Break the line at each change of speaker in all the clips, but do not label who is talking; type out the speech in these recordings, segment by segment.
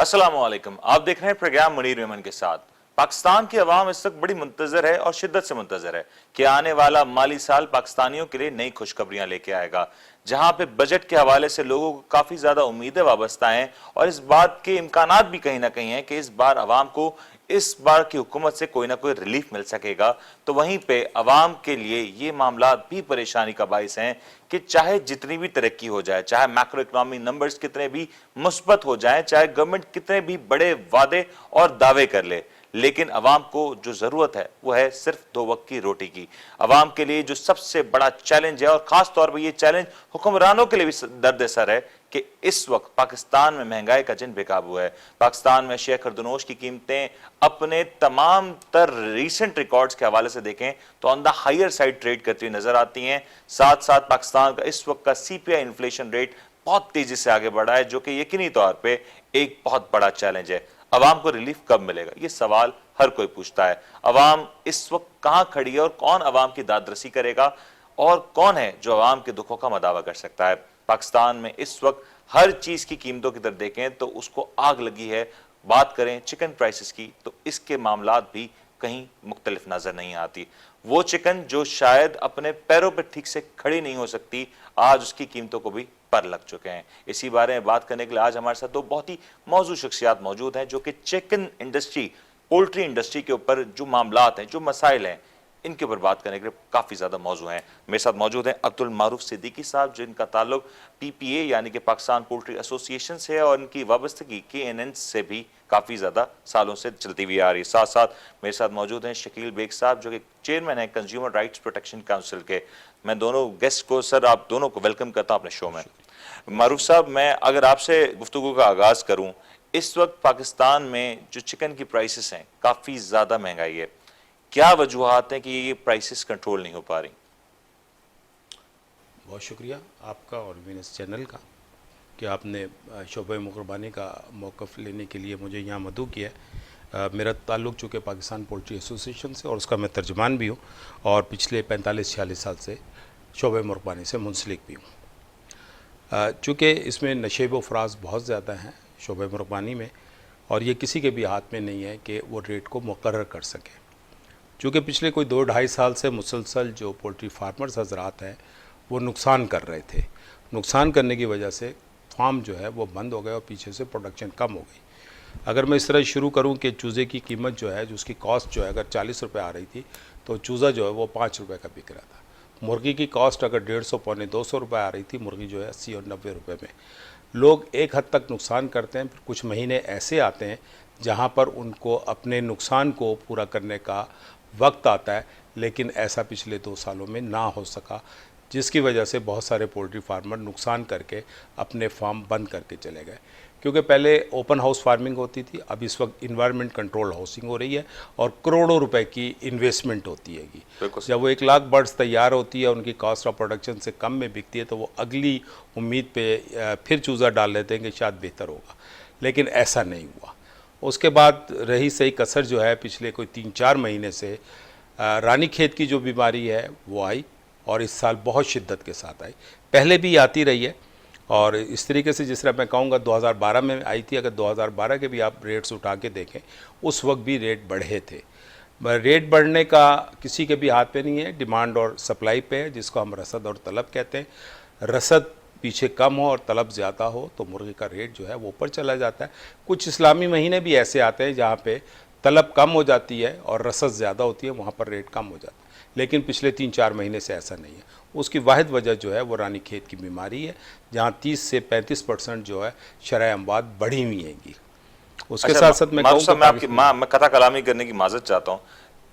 अस्सलामुअलैकुम। आप देख रहे हैं प्रोग्राम मुनीर मेमन के साथ। पाकिस्तान की आवाम इस वक्त बड़ी मुंतजर है और शिद्दत से मुंतजर है कि आने वाला माली साल पाकिस्तानियों के लिए नई खुशखबरियां लेके आएगा, जहां पे बजट के हवाले से लोगों को काफी ज्यादा उम्मीदें वाबस्ता हैं और इस बात के इम्कानात भी कहीं ना कहीं हैं कि इस बार आवाम को इस बार की हुकूमत से कोई ना कोई रिलीफ मिल सकेगा। तो वहीं पे अवाम के लिए ये मामला भी परेशानी का बाइस हैं कि चाहे जितनी भी तरक्की हो जाए, चाहे मैक्रो इकोनॉमिक नंबर्स कितने भी मुस्बत हो जाएं, चाहे गवर्नमेंट कितने भी बड़े वादे और दावे कर ले, लेकिन अवाम को जो जरूरत है वो है सिर्फ दो वक्त की रोटी की। अवाम के लिए जो सबसे बड़ा चैलेंज है, और खास तौर पर ये चैलेंज हुक्मरानों के लिए भी दर्द सर है कि इस वक्त पाकिस्तान में महंगाई का जिन बेकाबू है। पाकिस्तान में शेयर खरदनोश की कीमतें अपने तमाम तर रीसेंट रिकॉर्ड्स के हवाले से देखें तो on the higher side trade करती हुई नजर आती हैं। साथ साथ पाकिस्तान का इस वक्त का सीपीआई इन्फ्लेशन रेट बहुत तेजी से आगे बढ़ा है, जो कि यकीनी तौर पे एक बहुत बड़ा चैलेंज है। अवाम को रिलीफ कब मिलेगा, ये सवाल हर कोई पूछता है। अवाम इस वक्त कहां खड़ी है और कौन अवाम की दादरसी करेगा और कौन है जो अवाम के दुखों का मदावा कर सकता है। पाकिस्तान में इस वक्त हर चीज की कीमतों की तरफ देखें तो उसको आग लगी है। बात करें चिकन प्राइसेस की तो इसके मामलात भी कहीं मुख्तलिफ नजर नहीं आती। वो चिकन जो शायद अपने पैरों पर ठीक से खड़ी नहीं हो सकती, आज उसकी कीमतों को भी पर लग चुके हैं। इसी बारे में बात करने के लिए आज हमारे साथ दो बहुत ही मौजूद शख्सियात मौजूद हैं जो कि चिकन इंडस्ट्री, पोल्ट्री इंडस्ट्री के ऊपर जो मामलात हैं, जो मसाइल हैं, इनके ऊपर बात करने के लिए काफी ज्यादा मौजू हैं। मेरे साथ मौजूद हैं अब्दुल मारूफ सिद्दीकी साहब, जिनका ताल्लुक पीपीए यानी कि पाकिस्तान पोल्ट्री एसोसिएशन से है और इनकी वाबस्तगी केएनएन से भी काफी ज्यादा सालों से चलती हुई आ रही है। साथ साथ मेरे साथ मौजूद हैं शकील बेग साहब जो कि चेयरमैन है कंज्यूमर राइट्स प्रोटेक्शन काउंसिल के। मैं दोनों गेस्ट को, सर आप दोनों को वेलकम करता हूं अपने शो में। मारूफ साहब, मैं अगर आपसे गुफ्तगू का आगाज करूं, इस वक्त पाकिस्तान में जो चिकन की प्राइसेस हैं काफी ज्यादा महंगाई है, क्या वजूहात हैं कि ये प्राइसेस कंट्रोल नहीं हो पा रही?
बहुत शुक्रिया आपका और वीनस चैनल का कि आपने शोबे मुकरबानी का मौक़िफ़ लेने के लिए मुझे यहाँ मदऊ किया है। मेरा ताल्लुक़ चूँकि पाकिस्तान पोल्ट्री एसोसिएशन से और उसका मैं तर्जमान भी हूँ और पिछले 45-46 साल से शोबे मुकरबानी से मुंसलिक भी हूँ। चूँकि इसमें नशेब व फ़राज बहुत ज़्यादा हैं शोबे मुकरबानी में, और ये किसी के भी हाथ में नहीं है कि वो रेट को मुकर्रर कर सके। चूँकि पिछले कोई 2-2.5 साल से मुसलसल जो पोल्ट्री फार्मर्स हजरात हैं वो नुकसान कर रहे थे। नुकसान करने की वजह से फार्म जो है वो बंद हो गए और पीछे से प्रोडक्शन कम हो गई। अगर मैं इस तरह शुरू करूं कि चूज़े की कीमत जो है, जो उसकी कॉस्ट जो है, अगर 40 रुपये आ रही थी तो चूज़ा जो है वो 5 रुपये का बिक रहा था। मुर्गी की कॉस्ट अगर 150 पौने 200 रुपये आ रही थी, मुर्गी जो है 80 और 90 रुपये में। लोग एक हद तक नुकसान करते हैं, फिर कुछ महीने ऐसे आते हैं जहाँ पर उनको अपने नुकसान को पूरा करने का वक्त आता है, लेकिन ऐसा पिछले 2 सालों में ना हो सका, जिसकी वजह से बहुत सारे पोल्ट्री फार्मर नुकसान करके अपने फार्म बंद करके चले गए। क्योंकि पहले ओपन हाउस फार्मिंग होती थी, अब इस वक्त इन्वायरमेंट कंट्रोल हाउसिंग हो रही है और करोड़ों रुपए की इन्वेस्टमेंट होती है। जब वो 1 लाख बर्ड्स तैयार होती है, उनकी कॉस्ट ऑफ प्रोडक्शन से कम में बिकती है, तो वो अगली उम्मीद पे फिर चूज़ा डाल लेते हैं कि शायद बेहतर होगा, लेकिन ऐसा नहीं हुआ। उसके बाद रही सही कसर जो है, पिछले कोई 3-4 महीने से रानीखेत की जो बीमारी है वो आई और इस साल बहुत शिद्दत के साथ आई। पहले भी आती रही है और इस तरीके से, जिस तरह मैं कहूँगा 2012 में आई थी, अगर 2012 के भी आप रेट्स उठा के देखें, उस वक्त भी रेट बढ़े थे। रेट बढ़ने का किसी के भी हाथ पे नहीं है, डिमांड और सप्लाई पे है, जिसको हम रसद और तलब कहते हैं। रसद पीछे कम हो और तलब ज़्यादा हो तो मुर्गी का रेट जो है वो ऊपर चला जाता है। कुछ इस्लामी महीने भी ऐसे आते हैं जहाँ पे तलब कम हो जाती है और रसद ज़्यादा होती है, वहाँ पर रेट कम हो जाता है, लेकिन पिछले 3-4 महीने से ऐसा नहीं है। उसकी वाहिद वजह जो है वो रानीखेत की बीमारी है, जहाँ 30 से 35% जो है शरह अमवात बढ़ी हुई हैंगी। उसके साथ साथ मैं
कथा कलामी करने की माजरत चाहता हूँ।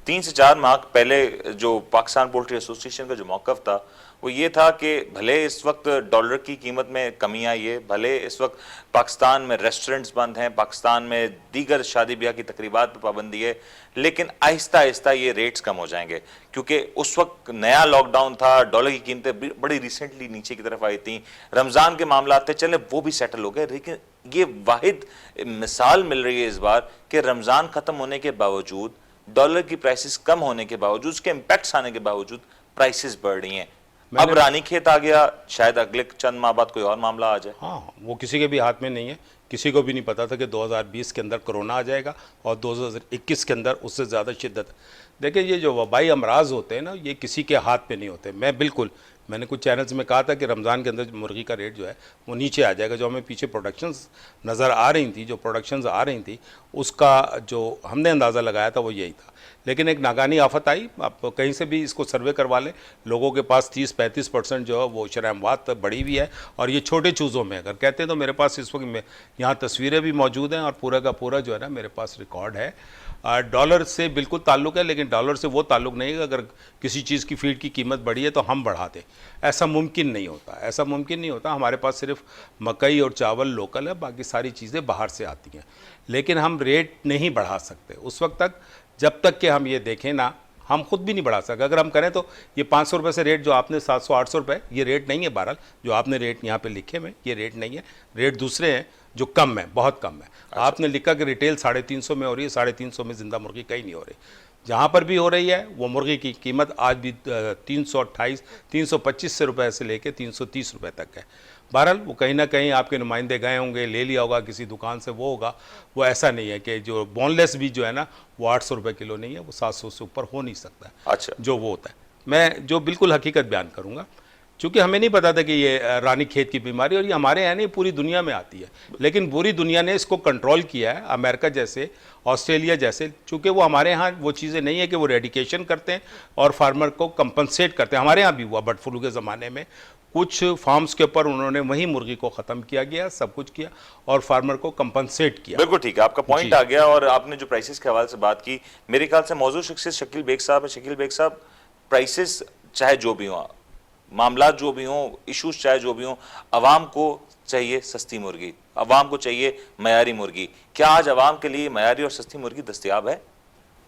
3 से 4 माह पहले जो पाकिस्तान पोल्ट्री एसोसिएशन का जो मौक़िफ़ था वो ये था कि भले इस वक्त डॉलर की कीमत में कमी आई है, भले इस वक्त पाकिस्तान में रेस्टोरेंट्स बंद हैं, पाकिस्तान में दीगर शादी ब्याह की तकरीबात पर पाबंदी है, लेकिन आहिस्ता आहिस्ता ये रेट्स कम हो जाएंगे, क्योंकि उस वक्त नया लॉकडाउन था, डॉलर की कीमतें बड़ी रिसेंटली नीचे की तरफ आई थी, रमज़ान के मामला थे, चले वो भी सेटल हो गए। लेकिन ये वाहिद मिसाल मिल रही है इस बार कि रमज़ान ख़त्म होने के बावजूद, डॉलर की प्राइसेस कम होने के बावजूद, उसके इम्पैक्ट्स आने के बावजूद प्राइसेस बढ़ रही हैं। अब रानीखेत आ गया, शायद अगले चंद माह बाद कोई और मामला आ जाए।
हाँ, वो किसी के भी हाथ में नहीं है किसी को भी नहीं पता था कि 2020 के अंदर कोरोना आ जाएगा और 2021 के अंदर उससे ज़्यादा शिद्दत। देखिए ये जो वबाई अमराज होते हैं ना, ये किसी के हाथ पे नहीं होते। मैंने कुछ चैनल्स में कहा था कि रमज़ान के अंदर मुर्गी का रेट जो है वो नीचे आ जाएगा। जो हमें पीछे प्रोडक्शंस नज़र आ रही थी, जो प्रोडक्शंस आ रही थी, उसका जो हमने अंदाज़ा लगाया था वो यही था। लेकिन एक नागानी आफत आई। आप कहीं से भी इसको सर्वे करवा लें, लोगों के पास 30-35% जो है वो शरह अमवात बढ़ी हुई है। और ये छोटे चूज़ों में अगर कहते हैं तो मेरे पास इस वक्त में यहाँ तस्वीरें भी मौजूद हैं और पूरा का पूरा जो है ना मेरे पास रिकॉर्ड है। डॉलर से बिल्कुल ताल्लुक़ है, लेकिन डॉलर से वो ताल्लुक़ नहीं है कि अगर किसी चीज़ की फीड की कीमत बढ़ी है तो हम बढ़ा दें। ऐसा मुमकिन नहीं होता, ऐसा मुमकिन नहीं होता। हमारे पास सिर्फ मकई और चावल लोकल है, बाकी सारी चीज़ें बाहर से आती हैं। लेकिन हम रेट नहीं बढ़ा सकते उस वक्त तक जब तक कि हम ये देखें ना, हम खुद भी नहीं बढ़ा सकते। अगर हम करें तो ये 500 रुपये से रेट जो आपने 700-800 रुपये, ये रेट नहीं है। बहरहाल जो आपने रेट यहाँ पे लिखे में ये रेट नहीं है, रेट दूसरे हैं जो कम है, बहुत कम है। आपने लिखा कि रिटेल 350 में हो रही है, 350 में ज़िंदा मुर्गी कहीं नहीं हो रही। जहाँ पर भी हो रही है वो मुर्गी की कीमत आज भी 328, 325 रुपये से लेके 330 रुपये तक है। बहरहाल वो कहीं ना कहीं आपके नुमाइंदे गए होंगे, ले लिया होगा किसी दुकान से, वो होगा। वो ऐसा नहीं है कि जो बोनलेस भी जो है ना वो 800 रुपये किलो नहीं है, वो 700 से ऊपर हो नहीं सकता।
अच्छा,
जो वो होता है, मैं जो बिल्कुल हकीकत बयान करूँगा, चूँकि हमें नहीं पता था कि ये रानीखेत की बीमारी, और ये हमारे यहाँ नहीं पूरी दुनिया में आती है। लेकिन पूरी दुनिया ने इसको कंट्रोल किया है, अमेरिका जैसे, ऑस्ट्रेलिया जैसे। चूँकि वो हमारे यहाँ वो चीज़ें नहीं है कि वो रेडिकेशन करते हैं और फार्मर को कंपनसेट करते हैं। हमारे यहाँ भी हुआ बर्ड फ्लू के ज़माने में, कुछ फार्म्स के ऊपर उन्होंने वही मुर्गी को ख़त्म किया गया, सब कुछ किया और फार्मर को कंपनसेट किया।
बिल्कुल ठीक है, आपका पॉइंट आ गया। और आपने जो प्राइसेस के हवाले से बात की, मेरे ख्याल से मौजूद शख्सियत शकील बेग साहब है। शकील बेग साहब, प्राइसेस चाहे जो भी हो, मामला जो भी हो, इश्यूज चाहे जो भी हो, अवाम को चाहिए सस्ती मुर्गी, अवाम को चाहिए मयारी मुर्गी। क्या आज अवाम के लिए मयारी और सस्ती मुर्गी दस्तयाब है?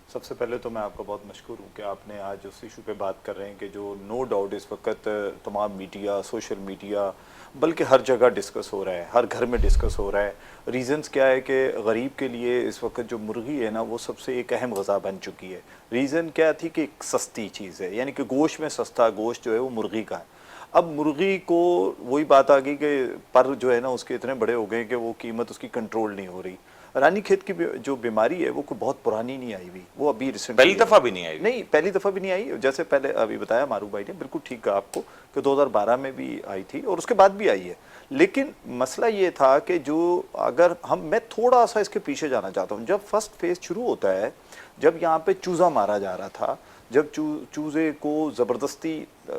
सबसे पहले तो मैं आपका बहुत मशकूर हूँ कि आपने आज उस इशू पे बात कर रहे हैं कि जो नो डाउट इस वक्त तमाम मीडिया, सोशल मीडिया, बल्कि हर जगह डिस्कस हो रहा है, हर घर में डिस्कस हो रहा है। रीज़न्स क्या है कि गरीब के लिए इस वक्त जो मुर्गी है ना वो सबसे एक अहम ग़ज़ा बन चुकी है। रीज़न क्या थी कि एक सस्ती चीज़ है, यानी कि गोश्त में सस्ता गोश्त जो है वो मुर्गी का है। अब मुर्गी को वही बात आ गई कि पर जो है ना उसके इतने बड़े हो गए कि वो कीमत उसकी कंट्रोल नहीं हो रही। रानीखेत की जो बीमारी है वो कोई बहुत पुरानी नहीं आई हुई, वो अभी रिसेंट
पहली दफ़ा भी नहीं आई?
नहीं, पहली दफ़ा भी नहीं आई। जैसे पहले अभी बताया मारूफ भाई ने, बिल्कुल ठीक कहा आपको कि 2012 में भी आई थी और उसके बाद भी आई है। लेकिन मसला ये था कि जो अगर मैं थोड़ा सा इसके पीछे जाना चाहता हूँ। जब फर्स्ट फेज शुरू होता है, जब यहाँ पे चूज़ा मारा जा रहा था, जब चूज़े को ज़बरदस्ती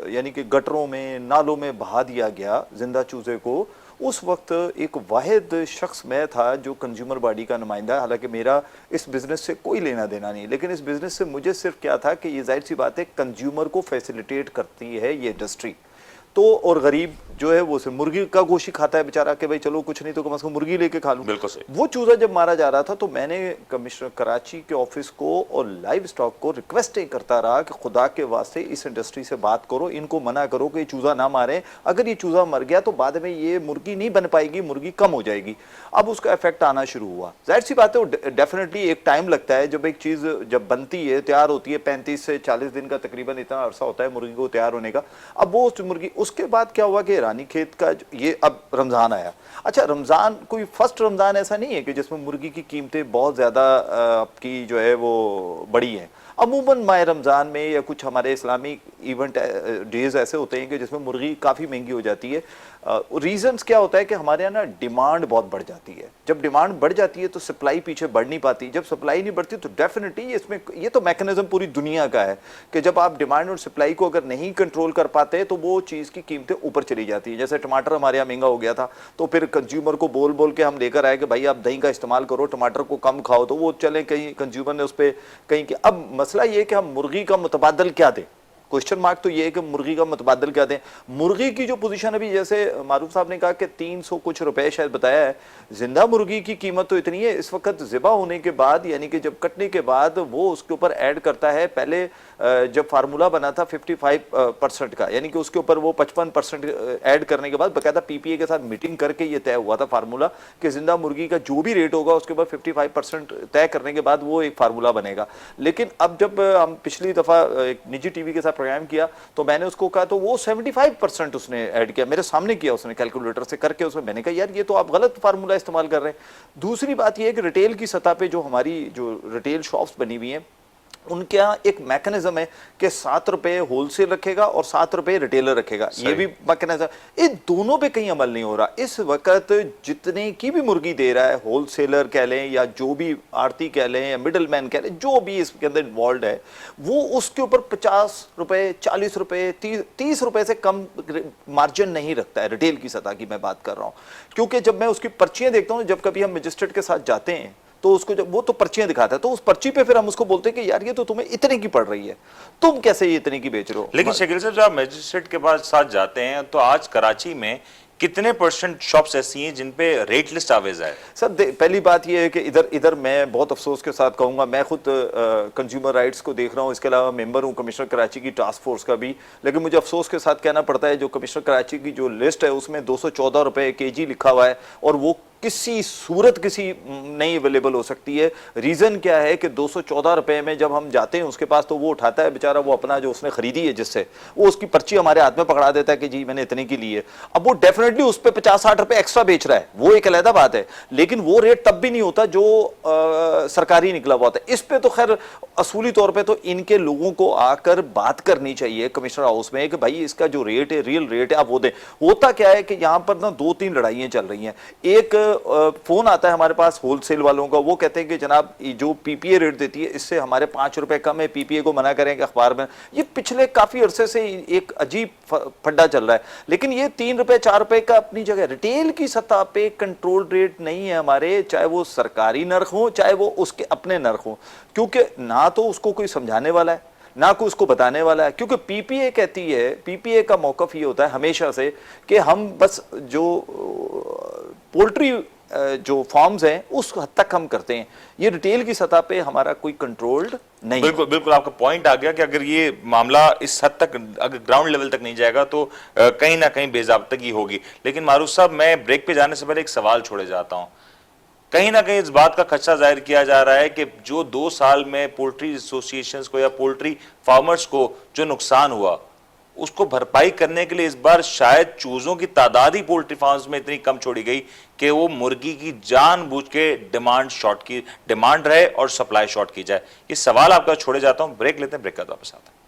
यानी कि गटरों में, नालों में बहा दिया गया, जिंदा चूज़े को, उस वक्त एक वाहिद शख्स मैं था जो कंज्यूमर बॉडी का नुमाइंदा है। हालांकि मेरा इस बिज़नेस से कोई लेना देना नहीं, लेकिन इस बिज़नेस से मुझे सिर्फ क्या था कि ये जाहिर सी बात है कंज्यूमर को फैसिलिटेट करती है ये इंडस्ट्री। तो और गरीब जो है वो सिर्फ मुर्गी का गोश्त ही खाता है बेचारा कि भाई चलो कुछ नहीं तो कम से कम मुर्गी लेके खा लूं।
बिल्कुल सही।
वो चूज़ा जब मारा जा रहा था तो मैंने कमिश्नर कराची के ऑफिस को और लाइव स्टॉक को रिक्वेस्ट करता रहा कि खुदा के वास्ते इस इंडस्ट्री से बात करो, इनको मना करो कि ये चूज़ा ना मारें। अगर ये चूज़ा मर गया तो बाद में ये मुर्गी नहीं बन पाएगी, मुर्गी कम हो जाएगी। अब उसका इफेक्ट आना शुरू हुआ। जाहिर सी बात है डेफिनेटली एक टाइम लगता है, जब एक चीज़ जब बनती है, तैयार होती है, 35 से 40 दिन का तकरीबन इतना अरसा होता है मुर्गी को तैयार होने का। अब वो मुर्गी, उसके बाद क्या हुआ कि रानीखेत का ये अब रमज़ान आया। अच्छा, रमज़ान कोई फर्स्ट रमज़ान ऐसा नहीं है कि जिसमें मुर्गी की कीमतें बहुत ज़्यादा आपकी जो है वो बढ़ी हैं। अमूमन माह रमज़ान में या कुछ हमारे इस्लामिक इवेंट डेज ऐसे होते हैं कि जिसमें मुर्गी काफ़ी महंगी हो जाती है। रीज़न्स क्या होता है कि हमारे यहाँ ना डिमांड बहुत बढ़ जाती है। जब डिमांड बढ़ जाती है तो सप्लाई पीछे बढ़ नहीं पाती। जब सप्लाई नहीं बढ़ती तो डेफिनेटली इसमें ये तो मैकेनिज्म पूरी दुनिया का है कि जब आप डिमांड और सप्लाई को अगर नहीं कंट्रोल कर पाते तो वो चीज़ की कीमतें ऊपर चली जाती है। जैसे टमाटर हमारे यहाँ महंगा हो गया था तो फिर कंज्यूमर को बोल बोल के हम लेकर आए कि भाई आप दही का इस्तेमाल करो, टमाटर को कम खाओ, तो वो चले कहीं कंज्यूमर ने उस पर कहीं कि अब मसला ये कि हम मुर्गी का मुतबादल क्या दें। क्वेश्चन मार्क तो ये है कि मुर्गी का मुतबादल क्या दें। मुर्गी की जो पोजीशन अभी जैसे मारूफ साहब ने कहा कि 300 कुछ रुपए शायद बताया है। जिंदा मुर्गी की कीमत तो इतनी है इस वक्त ज़िबा होने के बाद, यानी कि जब कटने के बाद वो उसके ऊपर ऐड करता है। पहले जब फार्मूला बना था 55% का, यानी कि उसके ऊपर वो 55% ऐड करने के बाद बाकायदा PPA के साथ मीटिंग करके ये तय हुआ था फार्मूला कि जिंदा मुर्गी का जो भी रेट होगा उसके बाद 55% तय करने के बाद वो एक फार्मूला बनेगा। लेकिन अब जब हम पिछली दफ़ा एक निजी TV के साथ प्रोग्राम किया तो मैंने उसको कहा, तो वो 75% उसने ऐड किया, मेरे सामने किया उसने कैलकुलेटर से करके उसमें। मैंने कहा यार ये तो आप गलत फार्मूला इस्तेमाल कर रहे हैं। दूसरी बात ये है कि रिटेल की सतह पे जो हमारी जो रिटेल शॉप्स बनी हुई हैं उनके यहाँ एक मैकेनिज्म है कि 7 रुपए होलसेल रखेगा और 7 रुपए रिटेलर रखेगा, ये भी मैकेनिज्म। इन दोनों पे कहीं अमल नहीं हो रहा इस वक्त। जितने की भी मुर्गी दे रहा है, होलसेलर कह लें या जो भी आड़ती कह लें या मिडल मैन कह लें, जो भी इसके अंदर इन्वॉल्व है, वो उसके ऊपर 50 रुपए, 40 रुपए, 30 रुपए से कम मार्जिन नहीं रखता है। रिटेल की सतह की मैं बात कर रहा हूँ, क्योंकि जब मैं उसकी पर्चियां देखता हूँ, जब कभी हम मजिस्ट्रेट के साथ जाते हैं तो उसको जब वो तो पर्चियां दिखाता है, तो उस पर्ची पे फिर हम उसको बोलते हैं कि यार ये तो तुम्हें इतने की पड़ रही है, तुम कैसे ये इतने की बेच रहे हो।
लेकिन शकील साहब, जब आप मजिस्ट्रेट के पास साथ जाते हैं तो आज कराची में कितने % शॉप्स ऐसी हैं जिन पे रेट लिस्ट आवेज है?
सर पहली बात यह है कि इधर मैं बहुत अफसोस के साथ कहूंगा, मैं खुद कंज्यूमर राइट्स को देख रहा हूं, इसके अलावा मेंबर हूं कमिश्नर कराची की टास्क फोर्स का भी, लेकिन मुझे अफसोस के साथ कहना पड़ता है जो कमिश्नर कराची की जो लिस्ट है उसमें 214 रुपए kg लिखा हुआ है और वो किसी सूरत किसी नहीं अवेलेबल हो सकती है। रीजन क्या है कि 214 रुपए में जब हम जाते हैं उसके पास, तो वो उठाता है बेचारा, वो अपना जो उसने खरीदी है जिससे, वो उसकी पर्ची हमारे हाथ में पकड़ा देता है कि जी मैंने इतने की ली है। अब वो डेफिनेटली उस पर 50-60 रुपए एक्स्ट्रा बेच रहा है, वो एक अलग बात है, लेकिन वो रेट तब भी नहीं होता जो सरकारी निकला हुआ होता है। इस पे तो खैर असूली तौर पर तो इनके लोगों को आकर बात करनी चाहिए कमिश्नर हाउस में कि भाई इसका जो रेट है, रियल रेट है, आप वो दें। होता क्या है कि यहाँ पर ना 2-3 लड़ाइयाँ चल रही हैं। एक फोन आता है हमारे पास होलसेल वालों का, वो कहते हैं कि जनाब जो पीपीए रेट देती है इससे हमारे 5 रुपए कम है, पीपीए को मना करेंगे अखबार में। ये पिछले काफी अरसे से एक अजीब फड्डा चल रहा है, लेकिन ये 3 रुपए 4 रुपए का अपनी जगह। रिटेल की सतह पे कंट्रोल रेट नहीं है हमारे, चाहे वो सरकारी नर्ख हो चाहे वो उसके अपने नर्ख हो, क्योंकि ना तो उसको कोई समझाने वाला है ना कोई उसको बताने वाला है। क्योंकि पीपीए कहती है, पीपीए का मौकफ ये होता है हमेशा से कि हम बस जो पोल्ट्री जो फॉर्म्स हैं उस हद तक हम करते हैं, ये रिटेल की सतह पे हमारा कोई कंट्रोल्ड नहीं।
बिल्कुल बिल्कुल, आपका पॉइंट आ गया कि अगर ये मामला इस हद तक, अगर ग्राउंड लेवल तक नहीं जाएगा तो कहीं ना कहीं बेज़ाब्तगी होगी। लेकिन मारूफ साहब, मैं ब्रेक पे जाने से पहले एक सवाल छोड़े जाता हूं। कहीं ना कहीं इस बात का खदशा जाहिर किया जा रहा है कि जो 2 साल में पोल्ट्री एसोसिएशंस को या पोल्ट्री फार्मर्स को जो नुकसान हुआ उसको भरपाई करने के लिए इस बार शायद चूजों की तादाद ही पोल्ट्री फार्म्स में इतनी कम छोड़ी गई कि वो मुर्गी की जानबूझ के डिमांड रहे और सप्लाई शॉर्ट की जाए। ये सवाल आपका छोड़े जाता हूं, ब्रेक लेते हैं, ब्रेक का वापस आता है।